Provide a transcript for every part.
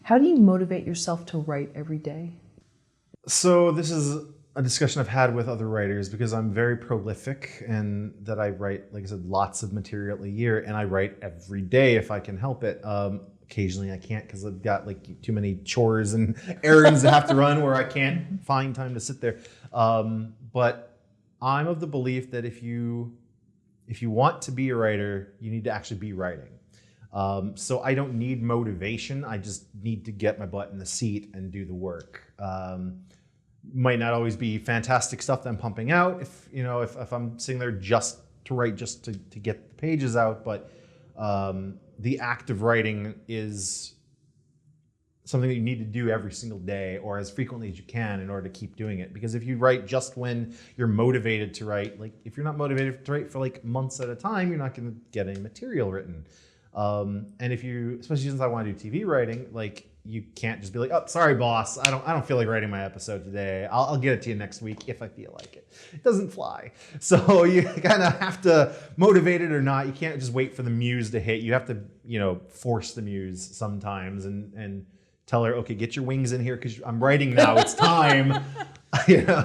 How do you motivate yourself to write every day? So this is a discussion I've had with other writers because I'm very prolific and that I write, like I said, lots of material a year, and I write every day if I can help it. Occasionally I can't because I've got like too many chores and errands to have to run where I can't find time to sit there. But I'm of the belief that if you want to be a writer, you need to actually be writing. So I don't need motivation. I just need to get my butt in the seat and do the work. Might not always be fantastic stuff that I'm pumping out if I'm sitting there just to write, just to get the pages out. But the act of writing is something that you need to do every single day or as frequently as you can in order to keep doing it. Because if you write just when you're motivated to write, like if you're not motivated to write for like months at a time, you're not going to get any material written. And if you, especially since I want to do TV writing, like you can't just be like, oh, sorry, boss, I don't feel like writing my episode today. I'll get it to you next week if I feel like it. It doesn't fly. So you kind of have to motivate it or not. You can't just wait for the muse to hit. You have to, force the muse sometimes and tell her, okay, get your wings in here because I'm writing now. It's time.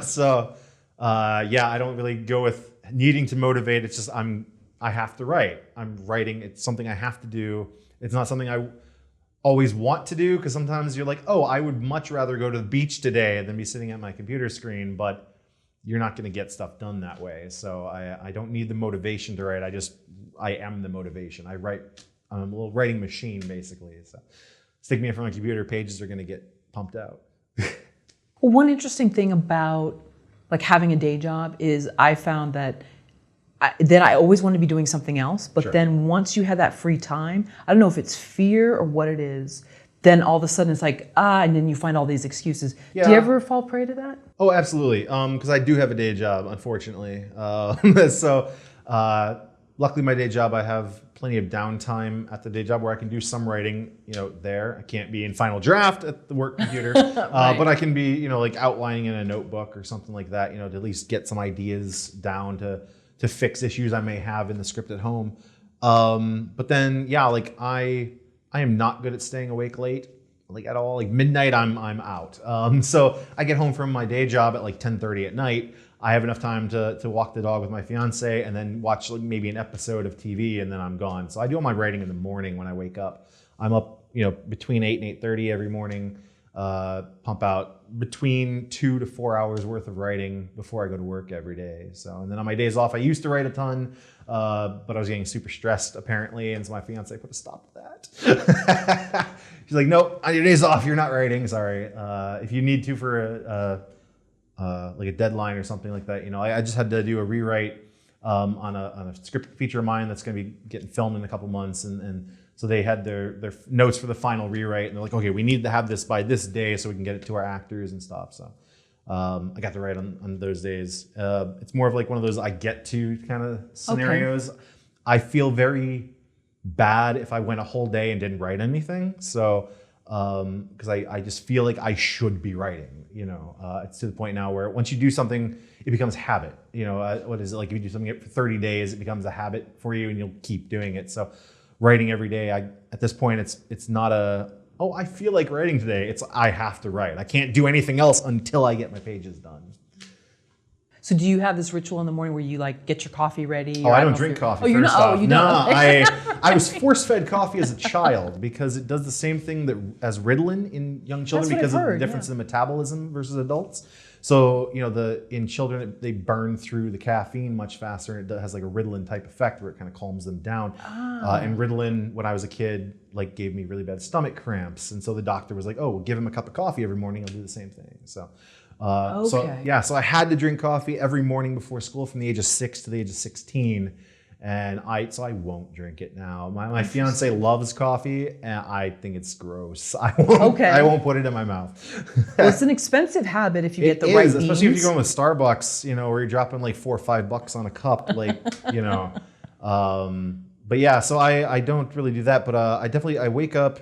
So I don't really go with needing to motivate. It's just I have to write. I'm writing. It's something I have to do. It's not something I always want to do because sometimes you're like, oh, I would much rather go to the beach today than be sitting at my computer screen, but you're not going to get stuff done that way. So I don't need the motivation to write. I am the motivation. I write. I'm a little writing machine basically. So stick me in front of a computer, pages are going to get pumped out. Well, one interesting thing about like having a day job is I found that I always want to be doing something else, but Sure. Then once you have that free time, I don't know if it's fear or what it is, then all of a sudden it's like, and then you find all these excuses. Yeah. Do you ever fall prey to that? Oh, absolutely. Because I do have a day job, unfortunately. Luckily my day job, I have plenty of downtime at the day job where I can do some writing, there. I can't be in final draft at the work computer, Right. but I can be, like outlining in a notebook or something like that, to at least get some ideas down to fix issues I may have in the script at home. But then, I am not good at staying awake late, like at all. Like midnight, I'm out. So I get home from my day job at like 10:30 at night. I have enough time to walk the dog with my fiance and then watch like maybe an episode of TV and then I'm gone. So I do all my writing in the morning when I wake up. I'm up, between 8 and 8:30 every morning. Pump out between 2 to 4 hours worth of writing before I go to work every day. So, and then on my days off, I used to write a ton, but I was getting super stressed apparently. And so my fiance put a stop to that. She's like, nope, on your days off, you're not writing. Sorry. If you need to for like a deadline or something like that, I just had to do a rewrite on a script feature of mine that's going to be getting filmed in a couple months. And so they had their notes for the final rewrite, and they're like, okay, we need to have this by this day so we can get it to our actors and stuff. So I got to write on those days. It's more of like one of those I get to kind of scenarios. Okay. I feel very bad if I went a whole day and didn't write anything. So because I just feel like I should be writing. It's to the point now where once you do something, it becomes habit. What is it like? If you do something for 30 days, it becomes a habit for you, and you'll keep doing it. So writing every day, at this point, it's not I feel like writing today. It's I have to write. I can't do anything else until I get my pages done. So do you have this ritual in the morning where you like get your coffee ready? Oh, I don't drink coffee. Oh, you don't? Oh, you don't? I was force-fed coffee as a child because it does the same thing as Ritalin in young children because of the difference in metabolism versus adults. So, in children, they burn through the caffeine much faster. And it has like a Ritalin type effect where it kind of calms them down. And Ritalin, when I was a kid, like gave me really bad stomach cramps. And so the doctor was like, oh, well, give him a cup of coffee every morning. He'll do the same thing. So, so I had to drink coffee every morning before school from the age of 6 to the age of 16. And I won't drink it now. My fiance loves coffee, and I think it's gross. I won't put it in my mouth. Well, it's an expensive habit if you get the right beans. Especially if you're going with Starbucks, where you're dropping like $4 or $5 on a cup, But yeah, so I don't really do that, but I wake up.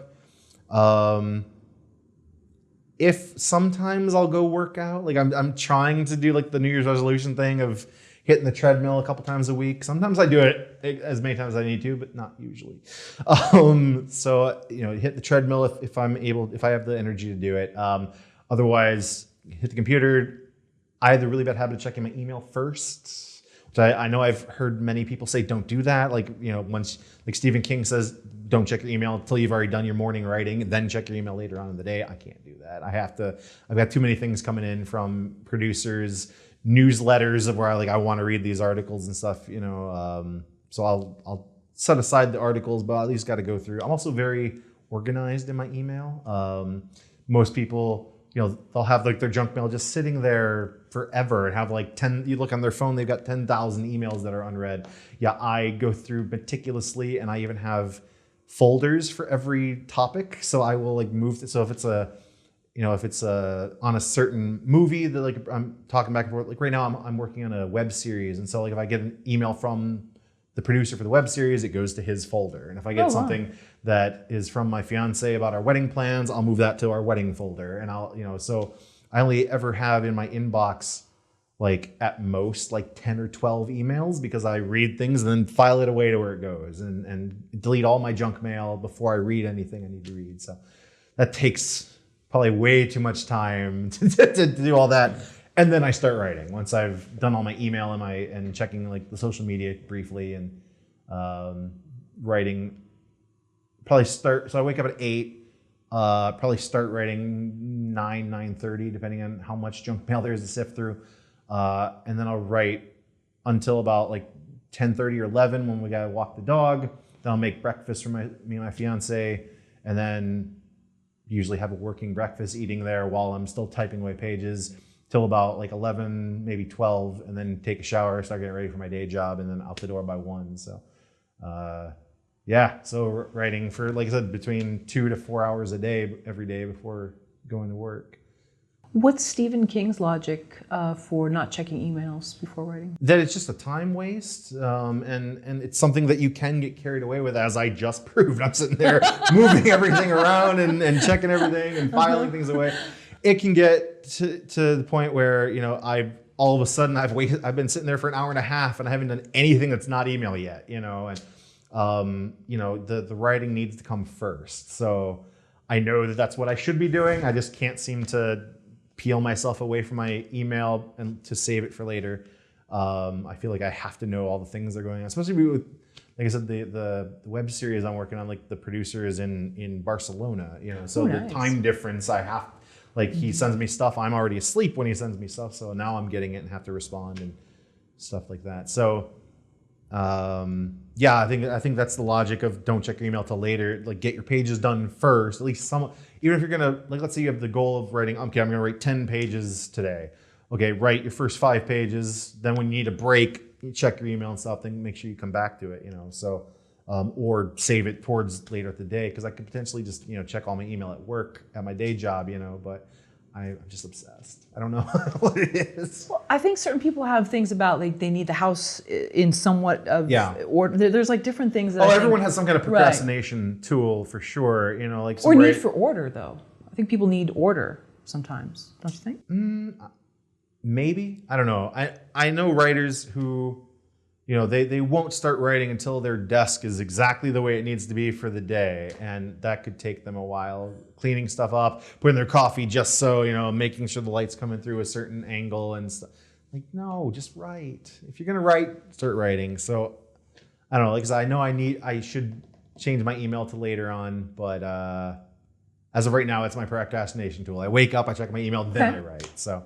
If sometimes I'll go work out, like I'm trying to do like the New Year's resolution thing of hitting the treadmill a couple times a week. Sometimes I do it as many times as I need to, but not usually. So hit the treadmill if I have the energy to do it. Otherwise, hit the computer. I have the really bad habit of checking my email first, which I know I've heard many people say don't do that. Once, like Stephen King says, don't check your email until you've already done your morning writing, then check your email later on in the day. I can't do that. I've got too many things coming in from producers, newsletters of where I want to read these articles and stuff, so I'll set aside the articles, but I at least got to go through. I'm also very organized in my email. Most people, they'll have their junk mail just sitting there forever and have 10, you look on their phone, they've got 10,000 emails that are unread. Yeah, I go through meticulously, and I even have folders for every topic. So I will move it. So if it's on a certain movie that I'm talking back and forth, right now I'm working on a web series. And so if I get an email from the producer for the web series, it goes to his folder. And if I get something that is from my fiance about our wedding plans, I'll move that to our wedding folder. And so I only ever have in my inbox, at most 10 or 12 emails, because I read things and then file it away to where it goes and delete all my junk mail before I read anything I need to read. So that takes probably way too much time to do all that. And then I start writing once I've done all my email and checking the social media briefly and writing. So I wake up at 8, probably start writing 9:30, depending on how much junk mail there is to sift through. And then I'll write until about 10:30 or 11 when we gotta walk the dog. Then I'll make breakfast for me and my fiance, and then usually have a working breakfast eating there while I'm still typing away pages till about 11, maybe 12, and then take a shower, start getting ready for my day job, and then out the door by 1. So so writing for, like I said, between 2 to 4 hours a day every day before going to work. What's Stephen King's logic for not checking emails before writing? That it's just a time waste, and it's something that you can get carried away with, as I just proved. I'm sitting there moving everything around and checking everything and filing things away. It can get to the point where I've all of a sudden I've been sitting there for an hour and a half and I haven't done anything that's not email yet. The writing needs to come first. So I know that that's what I should be doing. I just can't seem to peel myself away from my email and to save it for later. I feel like I have to know all the things that are going on, especially with, like I said, the web series I'm working on. The producer is in Barcelona, so nice. The time difference I have, he sends me stuff. I'm already asleep when he sends me stuff, so now I'm getting it and have to respond and stuff like that. So I think that's the logic of don't check your email till later. Get your pages done first. At least even if you're gonna, let's say you have the goal of writing, okay, I'm gonna write 10 pages today. Okay, write your first 5 pages. Then when you need a break, you check your email and stuff. Then make sure you come back to it. Or save it towards later at the day, because I could potentially just check all my email at work at my day job. But I'm just obsessed. I don't know what it is. Well, I think certain people have things about they need the house in somewhat of order. There's different things that everyone has some kind of procrastination tool for sure. Or need for order, though. I think people need order sometimes. Don't you think? Maybe. I don't know. I know writers who, they won't start writing until their desk is exactly the way it needs to be for the day. And that could take them a while. Cleaning stuff up, putting their coffee just so, making sure the light's coming through a certain angle and stuff. No, just write. If you're going to write, start writing. So, I don't know. I know I should change my email to later on. But as of right now, it's my procrastination tool. I wake up, I check my email, then I write. So